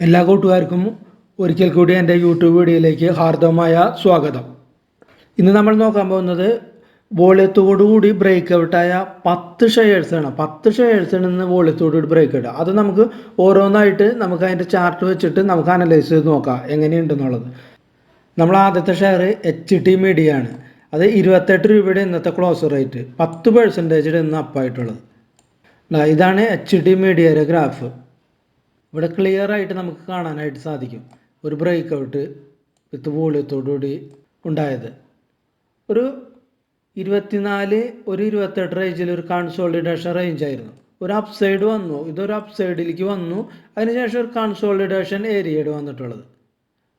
എല്ലാ കൂട്ടുകാർക്കും ഒരിക്കൽ കൂടി എൻ്റെ യൂട്യൂബ് വീഡിയോയിലേക്ക് ഹാർദവമായ സ്വാഗതം. ഇന്ന് നമ്മൾ നോക്കാൻ പോകുന്നത് വോളിയത്തോടുകൂടി ബ്രേക്ക് ഔട്ടായ 10 ഷെയർസാണ്. 10 ഷെയർസാണ് ഇന്ന് വോളിയത്തോടുകൂടി ബ്രേക്ക് ഔട്ട്. അത് നമുക്ക് ഓരോന്നായിട്ട് നമുക്ക് അതിൻ്റെ ചാർട്ട് വെച്ചിട്ട് നമുക്ക് അനലൈസ് ചെയ്ത് നോക്കാം എങ്ങനെയുണ്ടെന്നുള്ളത്. നമ്മൾ ആദ്യത്തെ ഷെയർ HT മീഡിയ ആണ്. അത് 28 രൂപയുടെ ഇന്നത്തെ ക്ലോസ് റേറ്റ് 10% ഇന്ന് അപ്പായിട്ടുള്ളത്. ഇതാണ് HT മീഡിയയുടെ ഗ്രാഫ്. ഇവിടെ ക്ലിയർ ആയിട്ട് നമുക്ക് കാണാനായിട്ട് സാധിക്കും ഒരു ബ്രേക്ക് ഔട്ട് വിത്ത് വോളിയത്തോടുകൂടി ഉണ്ടായത്. ഒരു 24 ഒരു 28 റേഞ്ചിൽ ഒരു കൺസോളിഡേഷൻ റേഞ്ച് ആയിരുന്നു. ഒരു അപ്സൈഡ് വന്നു, ഇതൊരു അപ്സൈഡിലേക്ക് വന്നു. അതിനുശേഷം ഒരു കൺസോളിഡേഷൻ ഏരിയയിൽ വന്നിട്ടുള്ളത്.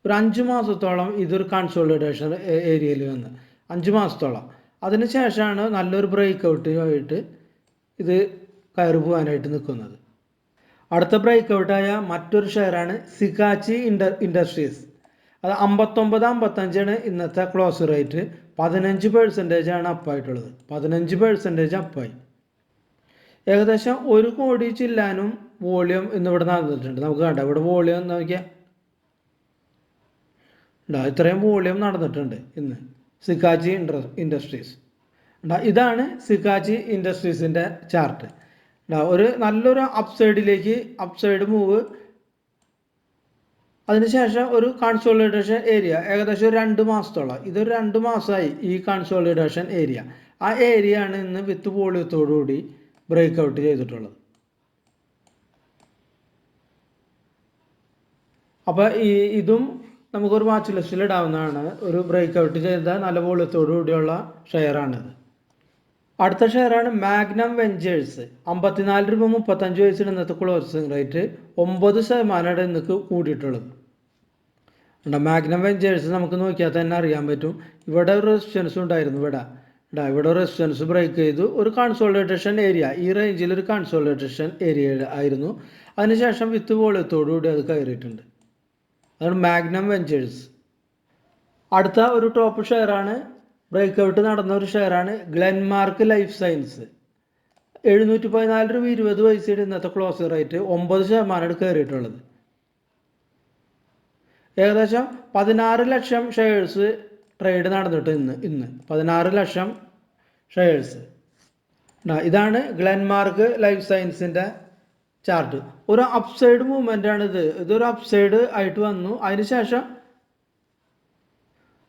ഒരു 5 മാസത്തോളം ഇതൊരു കൺസോളിഡേഷൻ ഏരിയയിൽ വന്ന് 5 മാസത്തോളം. അതിനുശേഷമാണ് നല്ലൊരു ബ്രേക്ക് ഔട്ട് ആയിട്ട് ഇത് കയറി പോകാനായിട്ട് നിൽക്കുന്നത്. അടുത്ത ബ്രേക്ക് ഔട്ടായ മറ്റൊരു ഷെയറാണ് സിക്കാച്ചി ഇൻഡസ്ട്രീസ്. അത് 59.55 ഇന്നത്തെ ക്ലോസ് റേറ്റ്. 15% അപ്പായിട്ടുള്ളത്. 15% അപ്പായി. ഏകദേശം 1 കോടി ചില്ലാനും വോളിയം ഇന്നിവിടെ നടന്നിട്ടുണ്ട്. നമുക്ക് കണ്ട ഇവിടെ വോളിയം നോക്കിയാൽ ഇത്രയും വോളിയം നടന്നിട്ടുണ്ട് ഇന്ന് സിക്കാച്ചി ഇൻഡസ്ട്രീസ്. ഇതാണ് സിക്കാച്ചി ഇൻഡസ്ട്രീസിൻ്റെ ചാർട്ട്. ഒരു നല്ലൊരു അപ്സൈഡ് മൂവ്. അതിനുശേഷം ഒരു കൺസോളിഡേഷൻ ഏരിയ ഏകദേശം 2 മാസത്തോളം. ഇതൊരു 2 മാസമായി ഈ കൺസോളിഡേഷൻ ഏരിയ. ആ ഏരിയ ആണ് ഇന്ന് വിത്ത് വോളിയത്തോടുകൂടി ബ്രേക്ക് ഔട്ട് ചെയ്തിട്ടുള്ളത്. അപ്പോൾ ഇതും നമുക്കൊരു വാച്ച് ലിസ്റ്റിൽ ഇടാവുന്നതാണ്. ഒരു ബ്രേക്ക് ഔട്ട് ചെയ്ത നല്ല വോളിയത്തോടു കൂടിയുള്ള ഷെയറാണിത്. അടുത്ത ഷെയറാണ് മാഗ്നം വെഞ്ചേഴ്സ്. 54 രൂപ 35 പൈസയുടെ ഇന്നത്തെ ക്ലോസിംഗ് റേറ്റ് 9% ഇന്നക്ക് കൂടിയിട്ടുള്ളത്. മാഗ്നം വെഞ്ചേഴ്സ് നമുക്ക് നോക്കിയാൽ തന്നെ അറിയാൻ പറ്റും. ഇവിടെ ഒരു റെസിസ്റ്റൻസ് ഉണ്ടായിരുന്നു. ഇവിടെ റെസിസ്റ്റൻസ് ബ്രേക്ക് ചെയ്തു. ഒരു കൺസോളിഡേഷൻ ഏരിയ, ഈ റേഞ്ചിൽ ഒരു കൺസോളിഡേഷൻ ഏരിയ ആയിരുന്നു. അതിനുശേഷം വിത്ത് വോളിയത്തോടുകൂടി അത് കയറിയിട്ടുണ്ട്. അതാണ് മാഗ്നം വെഞ്ചേഴ്സ്. അടുത്ത ഒരു ടോപ്പ് ഷെയറാണ്, ബ്രേക്ക് ഔട്ട് നടന്ന ഒരു ഷെയറാണ് ഗ്ലെൻമാർക്ക് ലൈഫ് സയൻസ്. 714 രൂപ 20 പൈസയുടെ ഇന്നത്തെ ക്ലോസ് റേറ്റ് 9% കയറിയിട്ടുള്ളത്. ഏകദേശം 16 ലക്ഷം ഷെയർസ് ട്രേഡ് നടന്നിട്ട് ഇന്ന് 16 ലക്ഷം ഷെയർസ്. ഇതാണ് ഗ്ലെൻമാർക്ക് ലൈഫ് സയൻസിൻ്റെ ചാർട്ട്. ഒരു അപ്സൈഡ് മൂവ്മെൻ്റ് ആണ് ഇതൊരു അപ്സൈഡ് ആയിട്ട് വന്നു. അതിനുശേഷം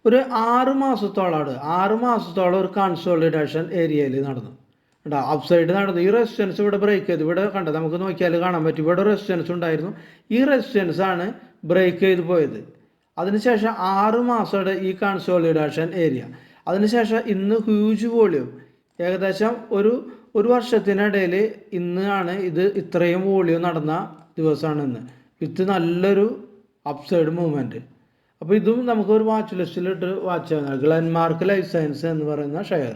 ഒരു 6 മാസത്തോളം ഒരു കൺസോളിഡേഷൻ ഏരിയയിൽ നടന്നു. അപ്സൈഡ് നടന്നു. ഈ റെസിസ്റ്റൻസ് ഇവിടെ ബ്രേക്ക് ചെയ്തു. ഇവിടെ നമുക്ക് നോക്കിയാൽ കാണാൻ പറ്റും. ഇവിടെ റെസിസ്റ്റൻസ് ഉണ്ടായിരുന്നു. ഈ റെസിസ്റ്റൻസ് ആണ് ബ്രേക്ക് ചെയ്ത് പോയത്. അതിനുശേഷം 6 മാസയുടെ ഈ കൺസോളിഡേഷൻ ഏരിയ. അതിനുശേഷം ഇന്ന് ഹ്യൂജ് വോളിയം, ഏകദേശം ഒരു വർഷത്തിനിടയിൽ ഇന്നാണ് ഇത് ഇത്രയും വോളിയം നടന്ന ദിവസമാണ് ഇന്ന്, വിത്ത് നല്ലൊരു അപ്സൈഡ് മൂവ്മെൻറ്റ്. അപ്പോൾ ഇതും നമുക്കൊരു വാച്ച് ലിസ്റ്റിലിട്ട് വാച്ച് ചെയ്യാം. ഗ്ലെൻമാർക്ക് ലൈഫ് സയൻസ് എന്ന് പറയുന്ന ഷെയർ.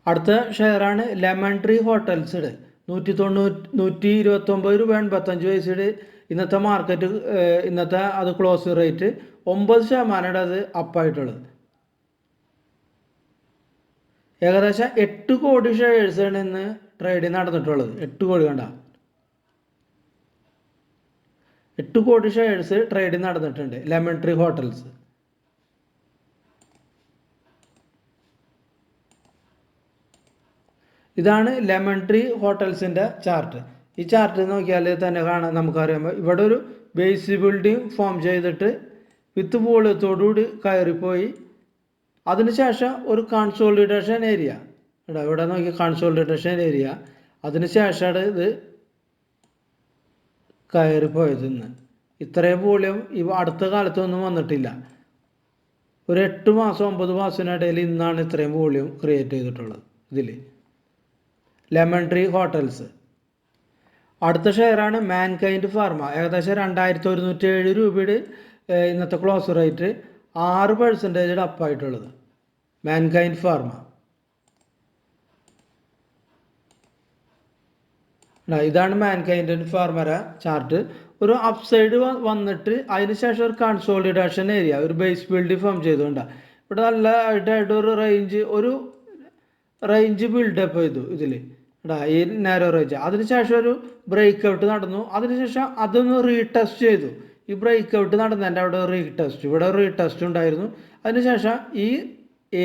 അടുത്ത ഷെയറാണ് ലെമൺ ട്രീ ഹോട്ടൽസ്. 129 രൂപ 85 പൈസയുടെ ഇന്നത്തെ മാർക്കറ്റ് ഇന്നത്തെ അത് ക്ലോസ് റേറ്റ് 9% അത് അപ്പായിട്ടുള്ളത്. ഏകദേശം 8 കോടി ഷെയർസാണ് ഇന്ന് ട്രേഡിങ് നടന്നിട്ടുള്ളത്. 8 കോടി 8 കോടി ഷെയർസ് ട്രേഡിങ് നടന്നിട്ടുണ്ട് ലെമൺ ട്രീ ഹോട്ടൽസ്. ഇതാണ് ലെമൺ ട്രീ ഹോട്ടൽസിൻ്റെ ചാർട്ട്. ഈ ചാർട്ട് നോക്കിയാൽ തന്നെ കാണാൻ നമുക്കറിയാം. ഇവിടെ ഒരു ബേസ് ബിൽഡിംഗ് ഫോം ചെയ്തിട്ട് വിത്ത് വോളിയത്തോടുകൂടി കയറിപ്പോയി. അതിനുശേഷം ഒരു കൺസോളിഡേഷൻ ഏരിയ, ഇവിടെ നോക്കി കൺസോളിഡേഷൻ ഏരിയ. അതിനുശേഷമാണ് ഇത് കയറിപ്പോയത്. ഇന്ന് ഇത്രയും വോളിയം അടുത്ത കാലത്തൊന്നും വന്നിട്ടില്ല. ഒരു 8 മാസം 9 മാസത്തിനിടയിൽ ഇന്നാണ് ഇത്രയും വോളിയം ക്രിയേറ്റ് ചെയ്തിട്ടുള്ളത് ഇതിൽ ലെമൺ ട്രീ ഹോട്ടൽസ്. അടുത്ത ഷെയറാണ് മാൻകൈൻഡ് ഫാർമ. ഏകദേശം 2107 രൂപയുടെ ഇന്നത്തെ ക്ലോസ് റേറ്റ് 6% അപ്പായിട്ടുള്ളത് മാൻകൈൻഡ് ഫാർമ. ഇതാണ് മാൻകൈൻഡ് ഫാർമയുടെ ചാർട്ട്. ഒരു അപ്സൈഡ് വന്നിട്ട് അതിനുശേഷം ഒരു കൺസോളിഡേഷൻ ഏരിയ, ഒരു ബേസ് ബിൽഡിംഗ് ഫോം ചെയ്തുകൊണ്ട് ഇവിടെ നല്ല ആയിട്ട് ഒരു റേഞ്ച് ബിൽഡപ്പ് ചെയ്തു ഇതിൽ. എടാ ഈ നാരോ റേഞ്ച് അതിനുശേഷം ഒരു ബ്രേക്ക് ഔട്ട് നടന്നു. അതിനുശേഷം അതൊന്ന് റീടെസ്റ്റ് ചെയ്തു. ഈ ബ്രേക്ക് ഔട്ട് നടന്നതിൻ്റെ അവിടെ റീടെസ്റ്റ്, ഇവിടെ റീടെസ്റ്റ് ഉണ്ടായിരുന്നു. അതിനുശേഷം ഈ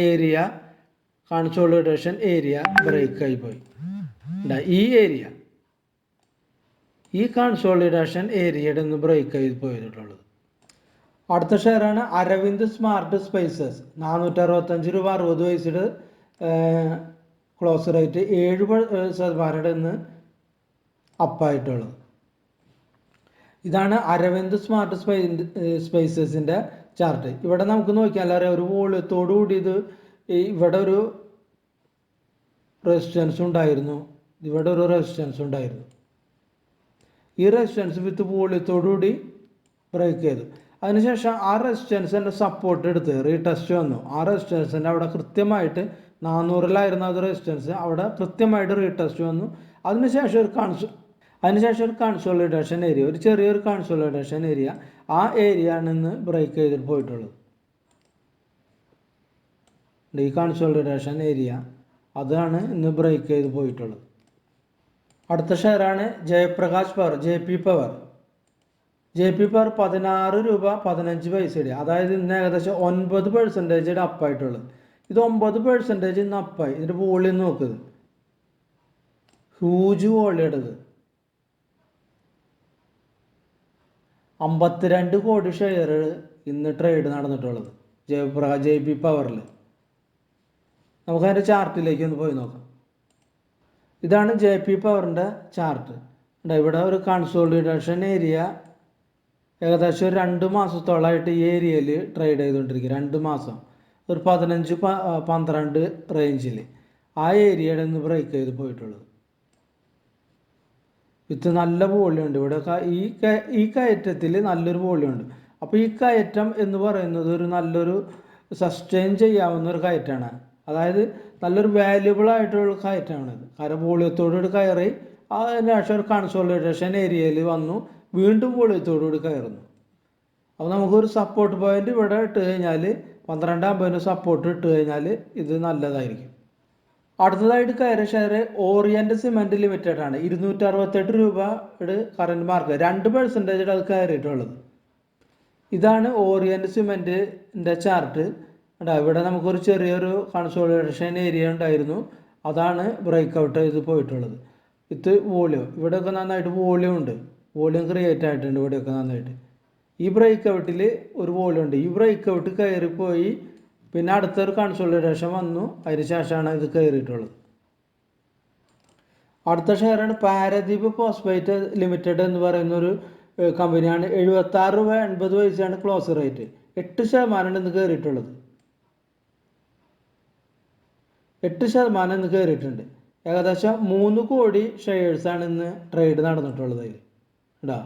ഏരിയ കൺസോളിഡേഷൻ ഏരിയ ബ്രേക്ക് ആയി പോയി. ഈ കൺസോളിഡേഷൻ ഏരിയയുടെ ഒന്ന് ബ്രേക്ക് ആയി പോയിട്ടുള്ളത്. അടുത്ത ഷെയറാണ് അരവിന്ദ് സ്മാർട്ട് സ്പൈസസ്. 465 രൂപ 60 പൈസയുടെ ക്ലോസ് റേറ്റ് 7% ഇന്ന് അപ്പായിട്ടുള്ളത്. ഇതാണ് അരവിന്ദ് സ്മാർട്ട് സ്പൈസസിൻ്റെ ചാർട്ട്. ഇവിടെ നമുക്ക് നോക്കിയാൽ അറിയാം, ഒരു വോളിയത്തോടു കൂടി ഇത് ഇവിടെ ഒരു റെസിസ്റ്റൻസ് ഉണ്ടായിരുന്നു, ഇവിടെ ഒരു റെസിസ്റ്റൻസ് ഉണ്ടായിരുന്നു. ഈ റെസിസ്റ്റൻസ് വിത്ത് വോളിയത്തോടു കൂടി ബ്രേക്ക് ചെയ്തു. അതിനുശേഷം ആ റെസിസ്റ്റൻസിൻ്റെ സപ്പോർട്ട് എടുത്ത് റീടെസ്റ്റ് വന്നു. ആ റെസിസ്റ്റൻസിൻ്റെ അവിടെ കൃത്യമായിട്ട് 400-ലായിരുന്ന അത് റെസിസ്റ്റൻസ് അവിടെ കൃത്യമായിട്ട് റീടെസ്റ്റ് വന്നു. അതിനുശേഷം ഒരു കൺസോളിഡേഷൻ ഏരിയ, ഒരു ചെറിയൊരു കൺസോളിഡേഷൻ ഏരിയ, ആ ഏരിയ ആണ് ഇന്ന് ബ്രേക്ക് ചെയ്തിട്ട് പോയിട്ടുള്ളത്. ഈ കൺസോളിഡേഷൻ ഏരിയ അതാണ് ഇന്ന് ബ്രേക്ക് ചെയ്ത് പോയിട്ടുള്ളത്. അടുത്ത ഷെയറാണ് Jaiprakash power, JP power. JP power 16 രൂപ 15 പൈസയുടെ, അതായത് ഇന്ന് ഏകദേശം 9% അപ്പായിട്ടുള്ളത്. ഇത് 9% ഇന്ന് അപ്പായി. ഇതിൻ്റെ വോളിയം നോക്കുന്നത് ഹ്യൂജ് വോളിയം എടുത്ത് 52 കോടി ഷെയർ ഇന്ന് ട്രേഡ് നടന്നിട്ടുള്ളത് JP പവറിൽ. നമുക്കതിൻ്റെ ചാർട്ടിലേക്ക് ഒന്ന് പോയി നോക്കാം. ഇതാണ് JP പവറിൻ്റെ ചാർട്ട്. ഇവിടെ ഒരു കൺസോളിഡേഷൻ ഏരിയ ഏകദേശം ഒരു 2 മാസത്തോളമായിട്ട് ഈ ഏരിയയിൽ ട്രേഡ് ചെയ്തുകൊണ്ടിരിക്കുക. 2 മാസം ഒരു 15-12 റേഞ്ചിൽ ആ ഏരിയയുടെ ഒന്ന് ബ്രേക്ക് ചെയ്ത് പോയിട്ടുള്ളത്. വിത്ത് നല്ല വോളിയം ഉണ്ട് ഇവിടെ. ഈ കയറ്റത്തിൽ നല്ലൊരു വോളിയം ഉണ്ട്. അപ്പോൾ ഈ കയറ്റം എന്ന് പറയുന്നത് ഒരു നല്ലൊരു സസ്റ്റെയിൻ ചെയ്യാവുന്ന ഒരു കയറ്റമാണ്. അതായത് നല്ലൊരു വാല്യുബിൾ ആയിട്ടുള്ള കയറ്റമാണിത്. കാരണം വോളിയത്തോടുകൂടി കയറി അതിനുശേഷം ഒരു കൺസോളിഡേഷൻ ഏരിയയിൽ വന്നു, വീണ്ടും വോളിയത്തോടുകൂടി കയറുന്നു. അപ്പോൾ നമുക്കൊരു സപ്പോർട്ട് പോയിന്റ് ഇവിടെ ഇട്ട് കഴിഞ്ഞാൽ 12.50 സപ്പോർട്ട് ഇട്ട് കഴിഞ്ഞാൽ ഇത് നല്ലതായിരിക്കും. അടുത്തതായിട്ട് കയറിയ ഷെയർ ഓറിയന്റ് സിമെന്റ് ലിമിറ്റഡ് ആണ്. 268 രൂപയുടെ കറന്റ് മാർക്ക്, 2% അത് കയറിയിട്ടുള്ളത്. ഇതാണ് ഓറിയന്റ് സിമെന്റിന്റെ ചാർട്ട്. ഇവിടെ നമുക്കൊരു ചെറിയൊരു കൺസോളിഡേഷൻ ഏരിയ ഉണ്ടായിരുന്നു, അതാണ് ബ്രേക്ക് ഔട്ട് ചെയ്ത് പോയിട്ടുള്ളത്. വിത്ത് വോളിയം ഇവിടെയൊക്കെ നന്നായിട്ട് വോളിയം ഉണ്ട്, വോളിയം ക്രിയേറ്റ് ആയിട്ടുണ്ട് ഇവിടെയൊക്കെ നന്നായിട്ട്. ഈ ബ്രേക്ക് ഔട്ടിൽ ഒരു വോളിയം ഉണ്ട്. ഈ ബ്രേക്ക് ഔട്ട് കയറിപ്പോയി, പിന്നെ അടുത്തൊരു കൺസോളിഡേഷൻ വന്നു, അതിന് ശേഷമാണ് ഇത് കയറിയിട്ടുള്ളത്. അടുത്ത ഷെയറാണ് പാരദീപ് ഫോസ്ഫേറ്റ് ലിമിറ്റഡ് എന്ന് പറയുന്ന ഒരു കമ്പനിയാണ്. 76 രൂപ 80 പൈസയാണ് ക്ലോസ് റേറ്റ്. 8% ഇന്ന് കയറിയിട്ടുള്ളത്. 8% ഇന്ന് കയറിയിട്ടുണ്ട്. ഏകദേശം 3 കോടി ഷെയർസാണ് ഇന്ന് ട്രേഡ് നടന്നിട്ടുള്ളത്. അതിൽ കേട്ടോ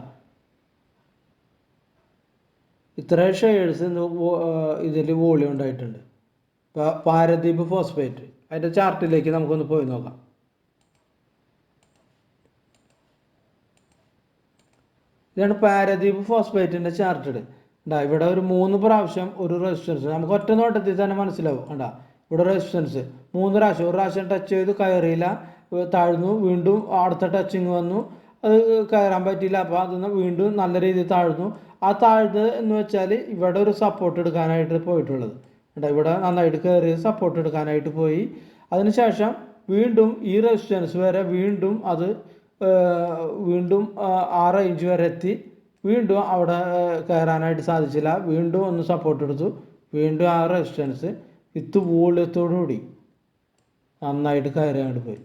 ഇത്രയും ഷെയർസ് ഇന്ന് ഇതിൽ വോളിയം ഉണ്ടായിട്ടുണ്ട്. പാരദീപ് ഫോസ്ഫേറ്റ് അതിൻ്റെ ചാർട്ടിലേക്ക് നമുക്കൊന്ന് പോയി നോക്കാം. ഇതാണ് പാരദീപ് ഫോസ്ഫേറ്റിൻ്റെ ചാർട്ട്. ഇവിടെ ഒരു 3 പ്രാവശ്യം ഒരു റെസിസ്റ്റൻസ് നമുക്ക് ഒറ്റ നോട്ടത്തിൽ തന്നെ മനസ്സിലാവും. ഇവിടെ റെസിസ്റ്റൻസ് 3 പ്രാവശ്യം, ഒരു പ്രാവശ്യം ടച്ച് ചെയ്ത് കയറിയില്ല, താഴ്ന്നു, വീണ്ടും അടുത്ത ടച്ചിങ് വന്നു, അത് കയറാൻ പറ്റിയില്ല, അപ്പോൾ അതൊന്ന് വീണ്ടും നല്ല രീതിയിൽ താഴ്ന്നു. ആ താഴ്ന്നത് എന്ന് വെച്ചാൽ ഇവിടെ ഒരു സപ്പോർട്ട് എടുക്കാനായിട്ട് പോയിട്ടുള്ളത്. ഇവിടെ നന്നായിട്ട് കയറി സപ്പോർട്ട് എടുക്കാനായിട്ട് പോയി. അതിനുശേഷം വീണ്ടും ഈ റെസിസ്റ്റൻസ് വരെ വീണ്ടും അത് വീണ്ടും ആ റേഞ്ച് വരെ എത്തി, വീണ്ടും അവിടെ കയറാനായിട്ട് സാധിച്ചില്ല, വീണ്ടും ഒന്ന് സപ്പോർട്ട് എടുത്തു, വീണ്ടും ആ റെസിസ്റ്റൻസ് വിത്ത് വോളിയത്തോടുകൂടി നന്നായിട്ട് കയറാനായിട്ട് പോയി.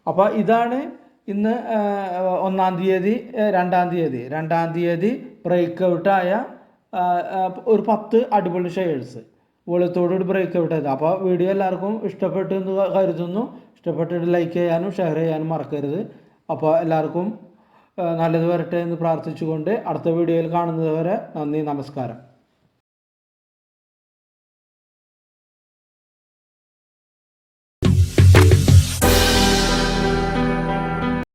അപ്പോൾ ഇതാണ് ഇന്ന് 1-ാം തീയതി 2-ാം തീയതി ബ്രേക്ക് ഔട്ടായ ഒരു 10 അടിപൊളി ഷെയർസ് വോളിയത്തോടുകൂടി ബ്രേക്ക് ഔട്ട് ചെയ്ത്. അപ്പോൾ വീഡിയോ എല്ലാവർക്കും ഇഷ്ടപ്പെട്ടു എന്ന് കരുതുന്നു. ഇഷ്ടപ്പെട്ടിട്ട് ലൈക്ക് ചെയ്യാനും ഷെയർ ചെയ്യാനും മറക്കരുത്. അപ്പോൾ എല്ലാവർക്കും നല്ലത് വരട്ടെ എന്ന് പ്രാർത്ഥിച്ചുകൊണ്ട് അടുത്ത വീഡിയോയിൽ കാണുന്നത് വരെ നന്ദി, നമസ്കാരം.